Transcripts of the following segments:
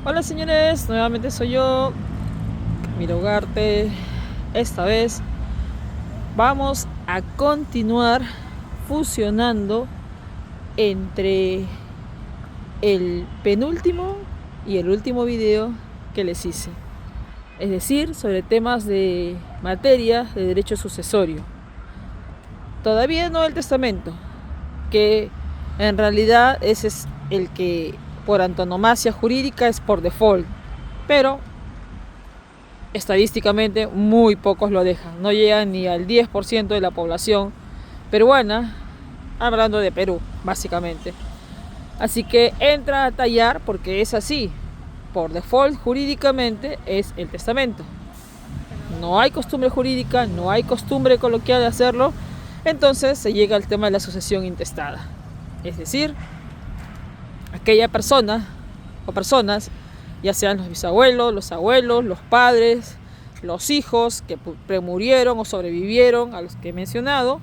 Hola señores, nuevamente soy yo, Camilo Ugarte. Esta vez vamos a continuar fusionando entre el penúltimo y el último video que les hice. Es decir, sobre temas de materia de derecho sucesorio. Todavía no el testamento, que en realidad ese es el que por antonomasia jurídica es por default, pero estadísticamente muy pocos lo dejan, no llegan ni al 10% de la población peruana, hablando de Perú básicamente. Así que entra a tallar porque es así, por default jurídicamente es el testamento. No hay costumbre jurídica, no hay costumbre coloquial de hacerlo, entonces se llega al tema de la sucesión intestada. Es decir, aquella persona o personas, ya sean los bisabuelos, los abuelos, los padres, los hijos que premurieron o sobrevivieron a los que he mencionado,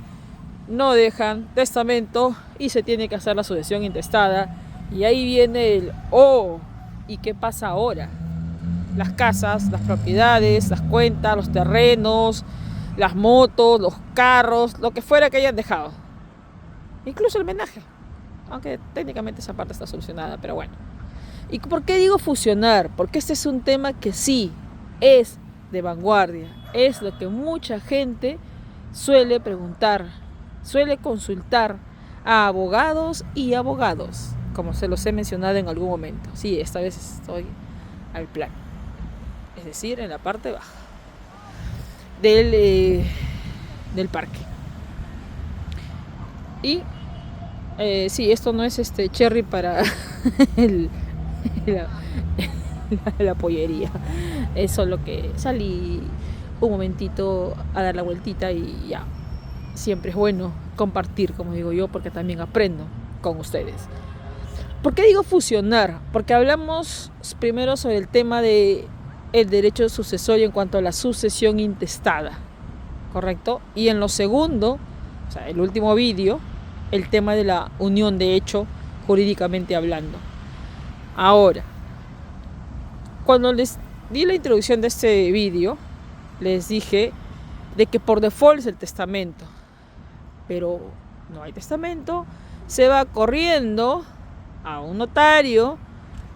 no dejan testamento y se tiene que hacer la sucesión intestada. Y ahí viene el ¿y qué pasa ahora? Las casas, las propiedades, las cuentas, los terrenos, las motos, los carros, lo que fuera que hayan dejado. Incluso el menaje, aunque técnicamente esa parte está solucionada, pero bueno. ¿Y por qué digo fusionar? Porque este es un tema que sí es de vanguardia, es lo que mucha gente suele preguntar, suele consultar a abogados y abogados, como se los he mencionado en algún momento. Sí, esta vez estoy al plan, es decir, en la parte baja del parque. Y sí, esto no es cherry para la pollería. Es solo que salí un momentito a dar la vueltita y ya. Siempre es bueno compartir, como digo yo, porque también aprendo con ustedes. ¿Por qué digo fusionar? Porque hablamos primero sobre el tema de el derecho sucesorio en cuanto a la sucesión intestada, ¿correcto? Y en lo segundo, o sea, el último vídeo, el tema de la unión de hecho jurídicamente hablando. Ahora, cuando les di la introducción de este vídeo, les dije de que por default es el testamento, pero no hay testamento, se va corriendo a un notario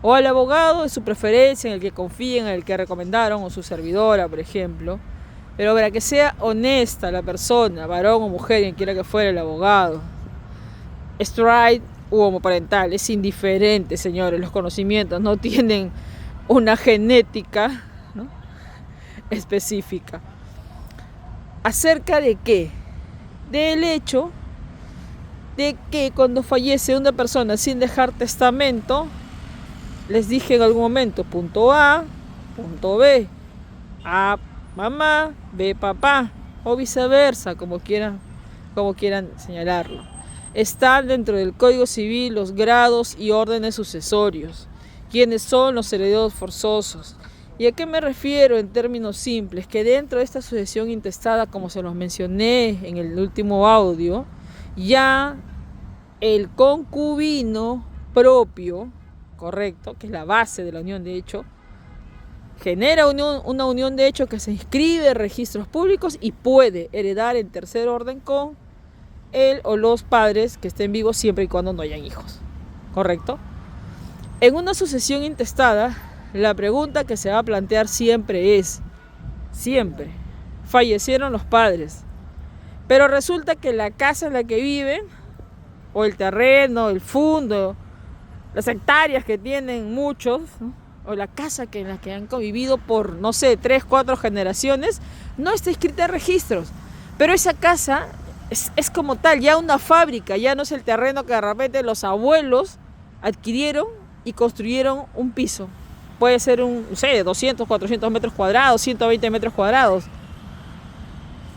o al abogado de su preferencia, en el que confíen, en el que recomendaron, o su servidora, por ejemplo, pero para que sea honesta la persona, varón o mujer, quien quiera que fuera el abogado, straight u homoparental, es indiferente, señores, los conocimientos no tienen una genética, ¿no?, específica. ¿Acerca de qué? Del hecho de que cuando fallece una persona sin dejar testamento, les dije en algún momento, punto A, punto B, A mamá, B papá, o viceversa, como quieran señalarlo. Están dentro del Código Civil los grados y órdenes sucesorios. ¿Quiénes son los herederos forzosos? ¿Y a qué me refiero en términos simples? Que dentro de esta sucesión intestada, como se los mencioné en el último audio, ya el concubino propio, correcto, que es la base de la unión de hecho, genera una unión de hecho que se inscribe en registros públicos y puede heredar en tercer orden con él o los padres que estén vivos, siempre y cuando no hayan hijos, ¿correcto? En una sucesión intestada, la pregunta que se va a plantear siempre es, fallecieron los padres, pero resulta que la casa en la que viven, o el terreno, el fondo, las hectáreas que tienen muchos, ¿no?, o la casa en la que han convivido por, no sé, 3, 4 generaciones, no está inscrita en registros, pero esa casa es como tal, ya una fábrica, ya no es el terreno que de repente los abuelos adquirieron y construyeron un piso. Puede ser no sé, 200, 400 metros cuadrados, 120 metros cuadrados.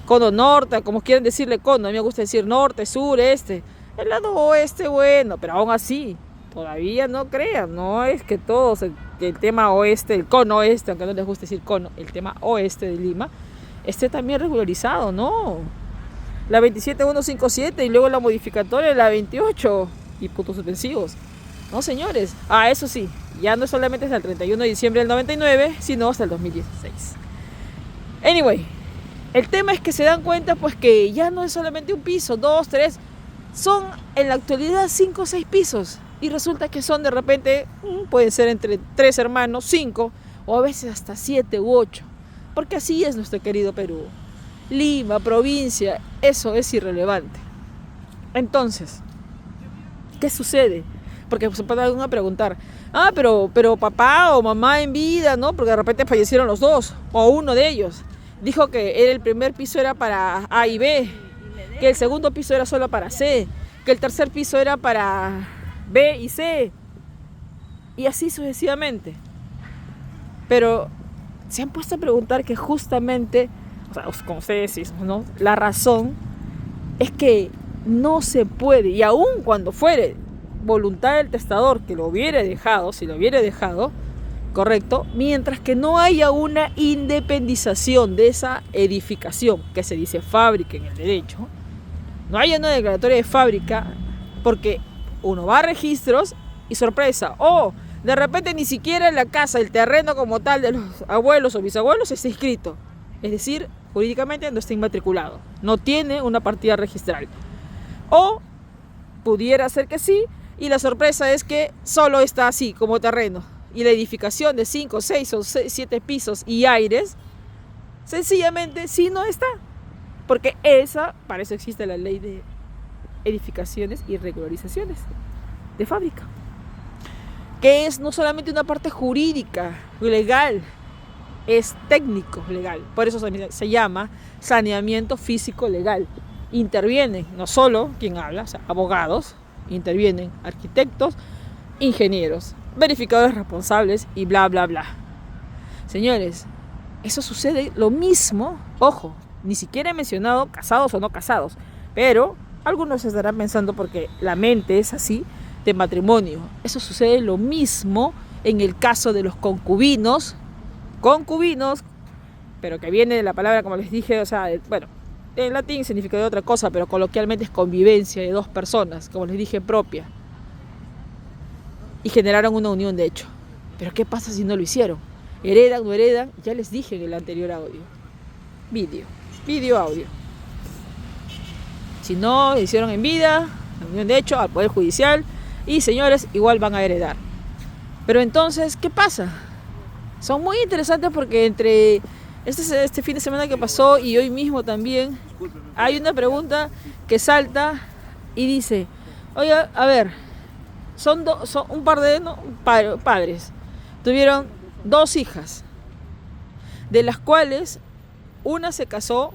Cono norte, como quieran decirle cono, a mí me gusta decir norte, sur, este. El lado oeste, bueno, pero aún así, todavía no crean, no es que todos, el tema oeste, el cono oeste, aunque no les guste decir cono, el tema oeste de Lima, esté también regularizado, no. La 27157 y luego la modificatoria de la 28 y puntos suspensivos. No, señores. Eso sí, Ya no solamente hasta el 31 de diciembre del 99, sino hasta el 2016. Anyway, el tema es que se dan cuenta pues que ya no es solamente un piso, 2, 3, son en la actualidad 5 o 6 pisos. Y resulta que son de repente, pueden ser entre 3 hermanos, 5, o a veces hasta 7 u 8. Porque así es nuestro querido Perú. Lima, provincia, eso es irrelevante. Entonces, ¿qué sucede? Porque se puede uno preguntar, pero papá o mamá en vida, ¿no? Porque de repente fallecieron los dos, o uno de ellos. Dijo que el primer piso era para A y B, que el segundo piso era solo para C, que el tercer piso era para B y C, y así sucesivamente. Pero se han puesto a preguntar que justamente, o sea, como ustedes dicen, ¿no? La razón es que no se puede, y aun cuando fuere voluntad del testador que lo hubiera dejado, si lo hubiera dejado, correcto, mientras que no haya una independización de esa edificación, que se dice fábrica en el derecho, no haya una declaratoria de fábrica, porque uno va a registros y sorpresa, de repente ni siquiera en la casa, el terreno como tal de los abuelos o bisabuelos está inscrito, es decir, jurídicamente no está inmatriculado, no tiene una partida registral, o pudiera ser que sí, y la sorpresa es que solo está así como terreno, y la edificación de 5, 6 o 7 pisos y aires, sencillamente sí no está, porque para eso existe la ley de edificaciones y regularizaciones de fábrica, que es no solamente una parte jurídica, legal, es técnico legal, por eso se llama saneamiento físico legal. Intervienen no solo quien habla, o sea, abogados, intervienen arquitectos, ingenieros, verificadores responsables y bla bla bla. Señores, eso sucede lo mismo, ojo, ni siquiera he mencionado casados o no casados, pero algunos se estarán pensando porque la mente es así de matrimonio. Eso sucede lo mismo en el caso de los concubinos, pero que viene de la palabra, como les dije, o sea, bueno, en latín significa de otra cosa, pero coloquialmente es convivencia de dos personas, como les dije, propia. Y generaron una unión de hecho. Pero ¿qué pasa si no lo hicieron? ¿Heredan o no heredan? Ya les dije en el anterior audio. Audio. Si no lo hicieron en vida, la unión de hecho, al Poder Judicial, y señores, igual van a heredar. Pero entonces, ¿qué pasa? Son muy interesantes porque entre este fin de semana que pasó y hoy mismo también hay una pregunta que salta y dice, oye, a ver, son un par de padres, tuvieron 2 hijas, de las cuales una se casó,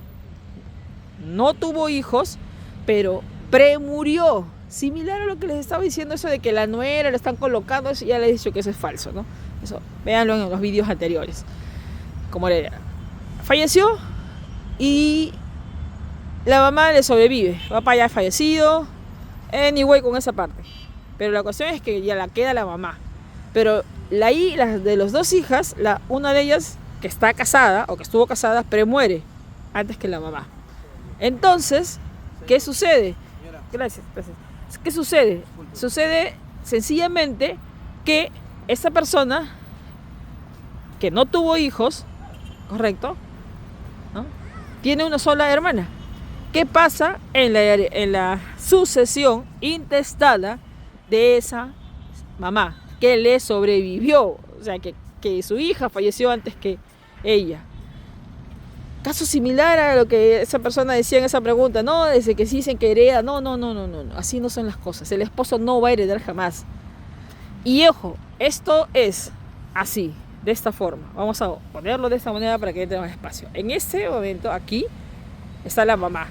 no tuvo hijos, pero premurió, similar a lo que les estaba diciendo, eso de que la nuera la están colocando, eso ya les he dicho que eso es falso, ¿no? Eso, véanlo en los vídeos anteriores, como era. Falleció y la mamá le sobrevive. El papá ya ha fallecido. Anyway, con esa parte. Pero la cuestión es que ya la queda la mamá. Pero la de las 2 hijas, una de ellas que está casada o que estuvo casada, premuere antes que la mamá. Entonces, ¿qué sucede? Gracias. ¿Qué sucede? Sucede sencillamente que esa persona que no tuvo hijos, correcto, ¿no?, tiene una sola hermana. ¿Qué pasa en la sucesión intestada de esa mamá que le sobrevivió? O sea, que su hija falleció antes que ella. Caso similar a lo que esa persona decía en esa pregunta, no, desde que sí dicen que hereda, no, así no son las cosas. El esposo no va a heredar jamás. Y ojo, esto es así, de esta forma. Vamos a ponerlo de esta manera para que entre más espacio. En este momento, aquí, está la mamá.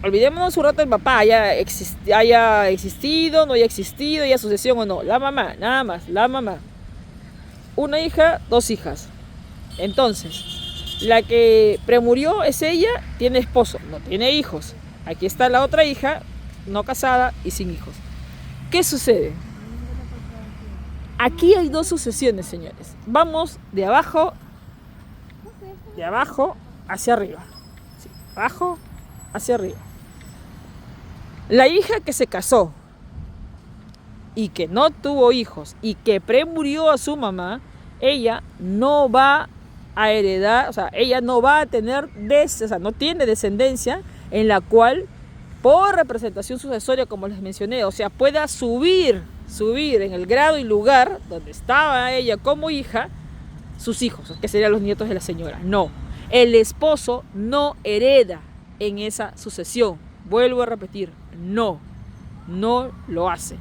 Olvidémonos un rato del papá, haya existido, no haya existido, haya sucesión o no. La mamá, nada más, la mamá. Una hija, 2 hijas. Entonces, la que premurió es ella, tiene esposo, no tiene hijos. Aquí está la otra hija, no casada y sin hijos. ¿Qué sucede? Aquí hay 2 sucesiones, señores. Vamos de abajo hacia arriba. Sí, abajo hacia arriba. La hija que se casó y que no tuvo hijos y que premurió a su mamá, ella no va a heredar, o sea, ella no va a tener, no tiene descendencia en la cual por representación sucesoria, como les mencioné, o sea, pueda subir en el grado y lugar donde estaba ella como hija, sus hijos, que serían los nietos de la señora. No, el esposo no hereda en esa sucesión. Vuelvo a repetir, no lo hace.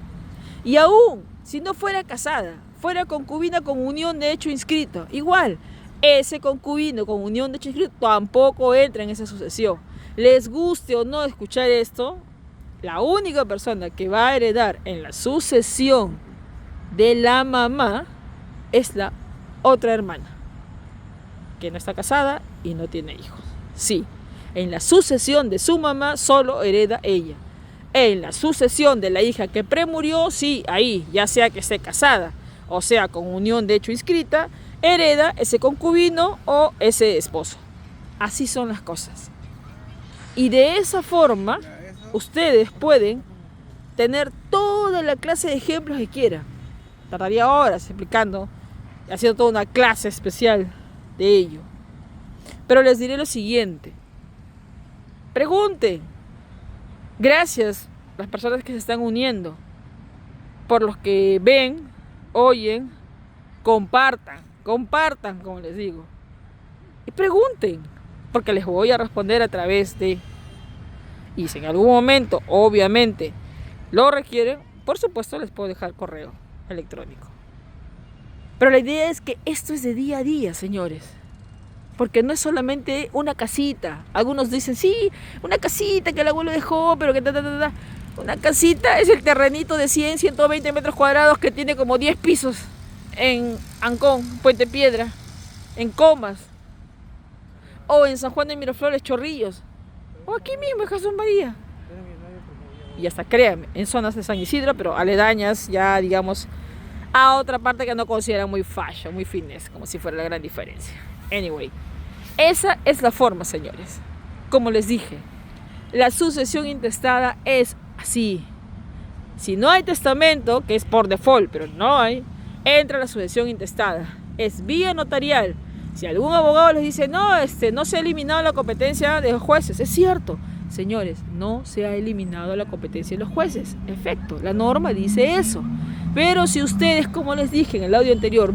Y aún, si no fuera casada, fuera concubina con unión de hecho inscrito, igual, ese concubino con unión de hecho inscrito tampoco entra en esa sucesión. Les guste o no escuchar esto, la única persona que va a heredar en la sucesión de la mamá es la otra hermana, que no está casada y no tiene hijos. Sí, en la sucesión de su mamá solo hereda ella. En la sucesión de la hija que premurió, sí, ahí, ya sea que esté casada o sea con unión de hecho inscrita, hereda ese concubino o ese esposo. Así son las cosas. Y de esa forma, ustedes pueden tener toda la clase de ejemplos que quieran. Tardaría horas explicando, haciendo toda una clase especial de ello. Pero les diré lo siguiente. Pregunten. Gracias a las personas que se están uniendo, por los que ven, oyen, compartan, como les digo. Y pregunten, porque les voy a responder a través de... Y si en algún momento, obviamente, lo requieren, por supuesto les puedo dejar correo electrónico. Pero la idea es que esto es de día a día, señores. Porque no es solamente una casita. Algunos dicen, sí, una casita que el abuelo dejó, pero que Una casita es el terrenito de 100, 120 metros cuadrados que tiene como 10 pisos en Ancón, Puente Piedra, en Comas, o en San Juan de Miraflores, Chorrillos, o aquí mismo en Jesús María. Y hasta créanme, en zonas de San Isidro, pero aledañas ya, digamos, a otra parte que no consideran muy fashion, muy fitness, como si fuera la gran diferencia. Anyway, esa es la forma, señores. Como les dije, la sucesión intestada es así. Si no hay testamento, que es por default, pero no hay, entra la sucesión intestada. Es vía notarial. Si algún abogado les dice, no se ha eliminado la competencia de los jueces, es cierto. Señores, no se ha eliminado la competencia de los jueces. Efecto, la norma dice eso. Pero si ustedes, como les dije en el audio anterior,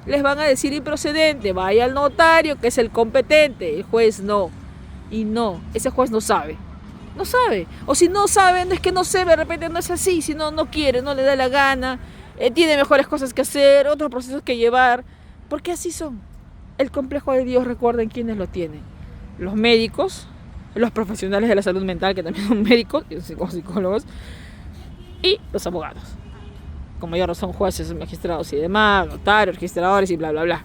les van a decir improcedente, vaya al notario que es el competente, el juez no. Y no, ese juez no sabe. No sabe. O si no sabe, no es que no se ve, de repente no es así, si no quiere, no le da la gana, tiene mejores cosas que hacer, otros procesos que llevar, porque así son. El complejo de Dios, recuerden quiénes lo tienen. Los médicos, los profesionales de la salud mental, que también son médicos, y son psicólogos, y los abogados. Como ya no son jueces, magistrados y demás, notarios, registradores y bla, bla, bla.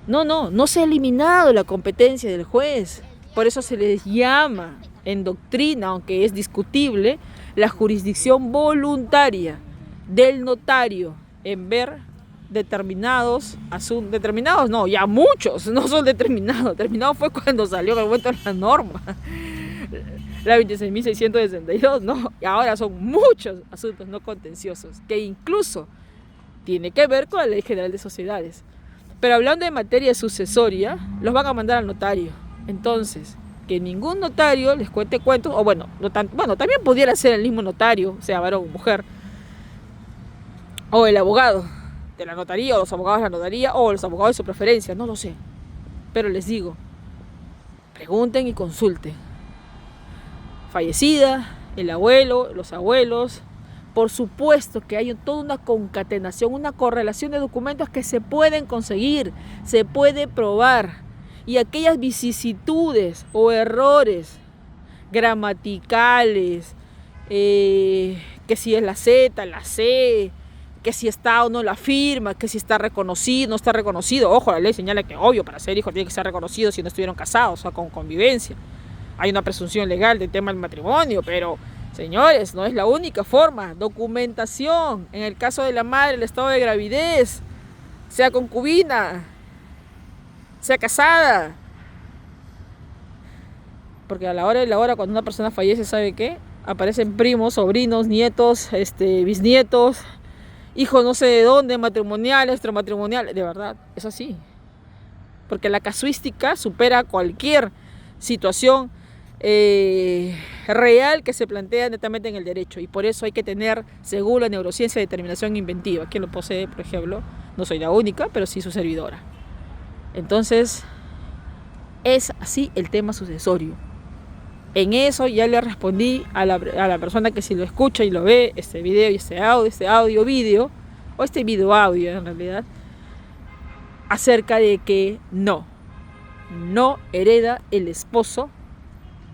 No se ha eliminado la competencia del juez. Por eso se les llama en doctrina, aunque es discutible, la jurisdicción voluntaria del notario en ver determinados asuntos. Determinados no, ya muchos no son determinados. Determinado fue cuando salió en el momento la norma, la 26.662, ¿no? Y ahora son muchos asuntos no contenciosos, que incluso tiene que ver con la Ley General de Sociedades. Pero hablando de materia sucesoria, los van a mandar al notario. Entonces, que ningún notario les cuente cuentos, o también pudiera ser el mismo notario, sea varón o mujer, o el abogado de la notaría, o los abogados de la notaría, o los abogados de su preferencia, no lo sé. Pero les digo, pregunten y consulten. Fallecida, el abuelo, los abuelos, por supuesto que hay toda una concatenación, una correlación de documentos que se pueden conseguir, se puede probar. Y aquellas vicisitudes o errores gramaticales, que si es la Z, la C, que si está o no la firma, que si está reconocido, no está reconocido. Ojo, la ley señala que obvio, para ser hijo tiene que ser reconocido si no estuvieron casados, o sea, con convivencia. Hay una presunción legal del tema del matrimonio, pero señores, no es la única forma. Documentación, en el caso de la madre, el estado de gravidez, sea concubina, sea casada. Porque a la hora de la hora, cuando una persona fallece, ¿sabe qué? aparecen primos, sobrinos, nietos, bisnietos, hijos no sé de dónde, matrimoniales, extramatrimoniales, de verdad, es así. Porque la casuística supera cualquier situación real que se plantea netamente en el derecho, y por eso hay que tener, según la neurociencia, determinación inventiva. Quien lo posee, por ejemplo, no soy la única, pero sí su servidora. Entonces, es así el tema sucesorio. En eso ya le respondí a la persona que si lo escucha y lo ve, este video y este audio vídeo, o este video audio en realidad, acerca de que no hereda el esposo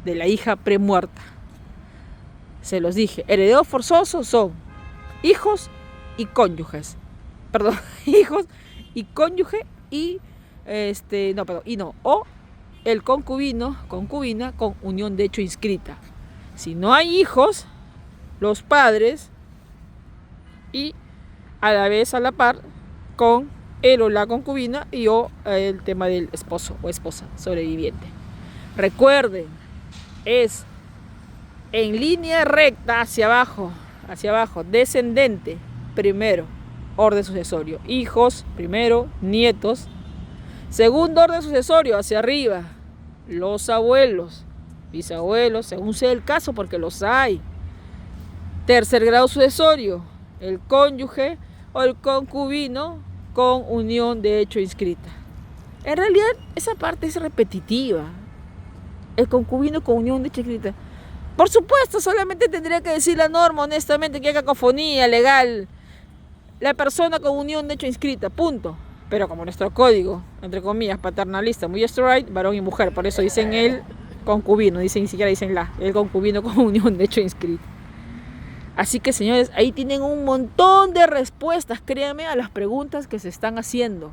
de la hija premuerta. Se los dije, herederos forzosos son hijos y cónyuges. Perdón, hijos y cónyuge y o el concubino, concubina con unión de hecho inscrita. Si no hay hijos, los padres y a la vez a la par con él o la concubina y o el tema del esposo o esposa sobreviviente. Recuerden, es en línea recta hacia abajo, descendente, primero, orden sucesorio, hijos, primero, nietos, segundo orden sucesorio, hacia arriba, los abuelos, bisabuelos, según sea el caso, porque los hay. Tercer grado sucesorio, el cónyuge o el concubino con unión de hecho inscrita. En realidad, esa parte es repetitiva. El concubino con unión de hecho inscrita. Por supuesto, solamente tendría que decir la norma, honestamente, que hay cacofonía legal. La persona con unión de hecho inscrita, punto. Pero como nuestro código, entre comillas, paternalista, muy straight, varón y mujer, por eso dicen el concubino, ni siquiera dicen el concubino con unión de hecho inscrita. Así que, señores, ahí tienen un montón de respuestas, créanme, a las preguntas que se están haciendo.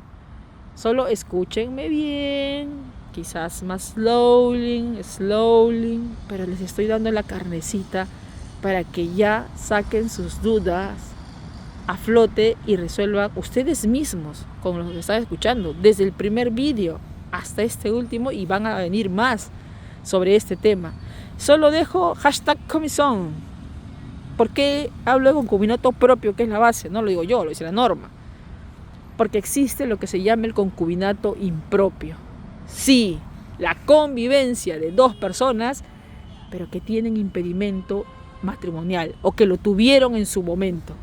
Solo escúchenme bien, quizás más slowly, pero les estoy dando la carnecita para que ya saquen sus dudas a flote y resuelvan ustedes mismos con los que están escuchando, desde el primer vídeo hasta este último, y van a venir más sobre este tema. Solo dejo #comezón. ¿Por qué hablo de concubinato propio, que es la base? No lo digo yo, lo dice la norma. Porque existe lo que se llama el concubinato impropio. Sí, la convivencia de dos personas, pero que tienen impedimento matrimonial o que lo tuvieron en su momento.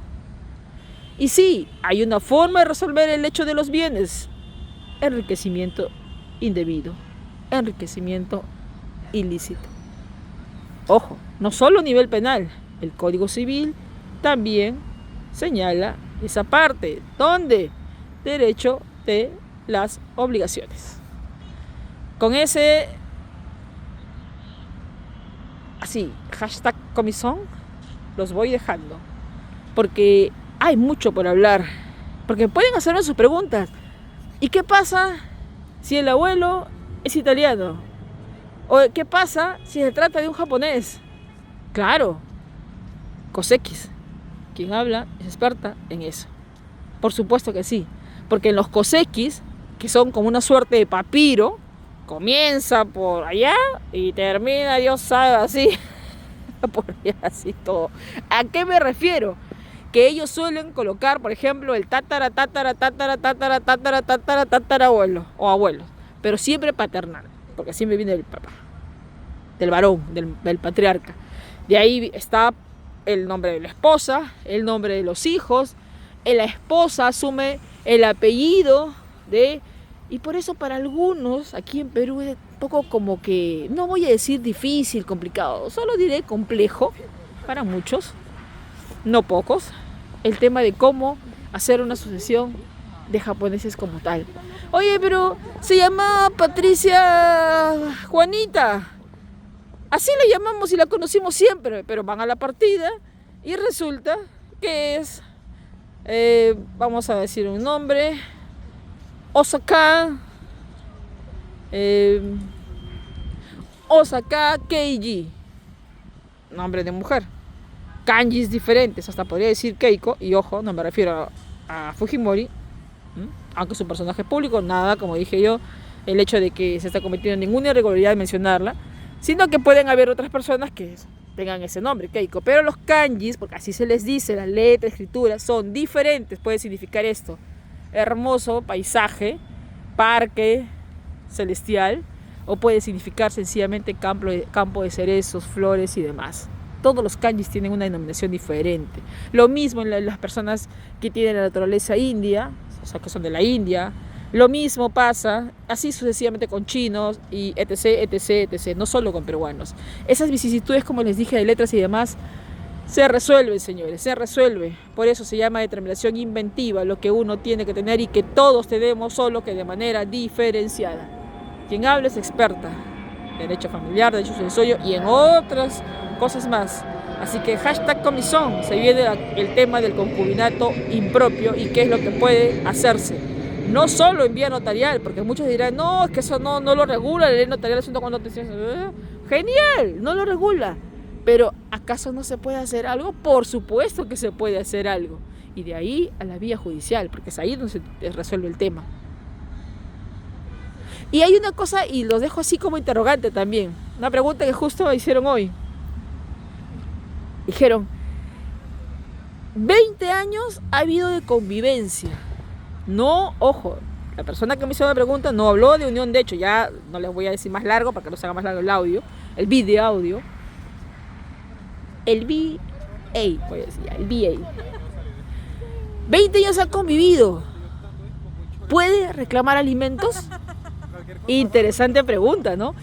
Y sí, hay una forma de resolver el hecho de los bienes: enriquecimiento indebido, enriquecimiento ilícito. Ojo, no solo a nivel penal, el Código Civil también señala esa parte, donde derecho de las obligaciones. Con ese, así, #comezón, los voy dejando, porque hay mucho por hablar, porque pueden hacerme sus preguntas. ¿Y qué pasa si el abuelo es italiano? ¿O qué pasa si se trata de un japonés? Claro, COSEX, quien habla es experta en eso. Por supuesto que sí, porque en los COSEX, que son como una suerte de papiro, comienza por allá y termina, Dios sabe, así, por allá, así todo. ¿A qué me refiero? Que ellos suelen colocar, por ejemplo, el tatarabuelo o abuelo, pero siempre paternal, porque siempre viene del papá, del varón, del patriarca. De ahí está el nombre de la esposa, el nombre de los hijos, la esposa asume el apellido de... Y por eso para algunos aquí en Perú es un poco como que, no voy a decir difícil, complicado, solo diré complejo para muchos, no pocos, el tema de cómo hacer una sucesión de japoneses como tal. Oye, pero se llama Patricia Juanita, así la llamamos y la conocimos siempre, pero van a la partida y resulta que es, vamos a decir un nombre, Osaka Keiji, nombre de mujer, kanjis diferentes, hasta podría decir Keiko, y ojo, no me refiero a Fujimori, aunque es un personaje público, nada, como dije yo, el hecho de que se está cometiendo ninguna irregularidad de mencionarla, sino que pueden haber otras personas que tengan ese nombre, Keiko. Pero los kanjis, porque así se les dice, la letra, escritura, son diferentes. Puede significar esto: hermoso paisaje, parque celestial, o puede significar sencillamente campo de cerezos, flores y demás. Todos los kanjis tienen una denominación diferente. Lo mismo en las personas que tienen la naturaleza india, o sea, que son de la India. Lo mismo pasa así sucesivamente con chinos y etc. No solo con peruanos. Esas vicisitudes, como les dije, de letras y demás, se resuelven, señores, se resuelve. Por eso se llama determinación inventiva, lo que uno tiene que tener y que todos tenemos, solo que de manera diferenciada. Quien habla es experta en derecho familiar, derecho sucesorio y en otras cosas más. Así que hashtag Comisón, se viene el tema del concubinato impropio y qué es lo que puede hacerse. No solo en vía notarial, porque muchos dirán, no, es que eso no lo regula la ley notarial, asunto cuando te genial, no lo regula. Pero ¿acaso no se puede hacer algo? Por supuesto que se puede hacer algo. Y de ahí a la vía judicial, porque es ahí donde se resuelve el tema. Y hay una cosa, y lo dejo así como interrogante también, una pregunta que justo me hicieron hoy. Dijeron, 20 años ha habido de convivencia. No, ojo, la persona que me hizo la pregunta no habló de unión de hecho, ya no les voy a decir más largo para que no se haga más largo el audio, el video audio. El VA, voy a decir ya, el VA. 20 años han convivido. ¿Puede reclamar alimentos? Interesante pregunta, ¿no?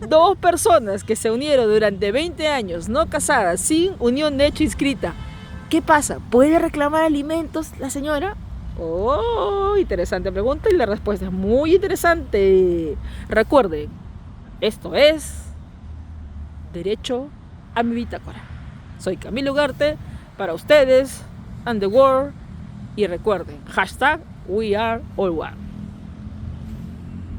Dos personas que se unieron durante 20 años, no casadas, sin unión de hecho inscrita. ¿Qué pasa? ¿Puede reclamar alimentos la señora? Oh, interesante pregunta y la respuesta es muy interesante. Recuerden, esto es Derecho a mi Bitácora. Soy Camilo Ugarte, para ustedes, and the world, y recuerden, hashtag We Are All One.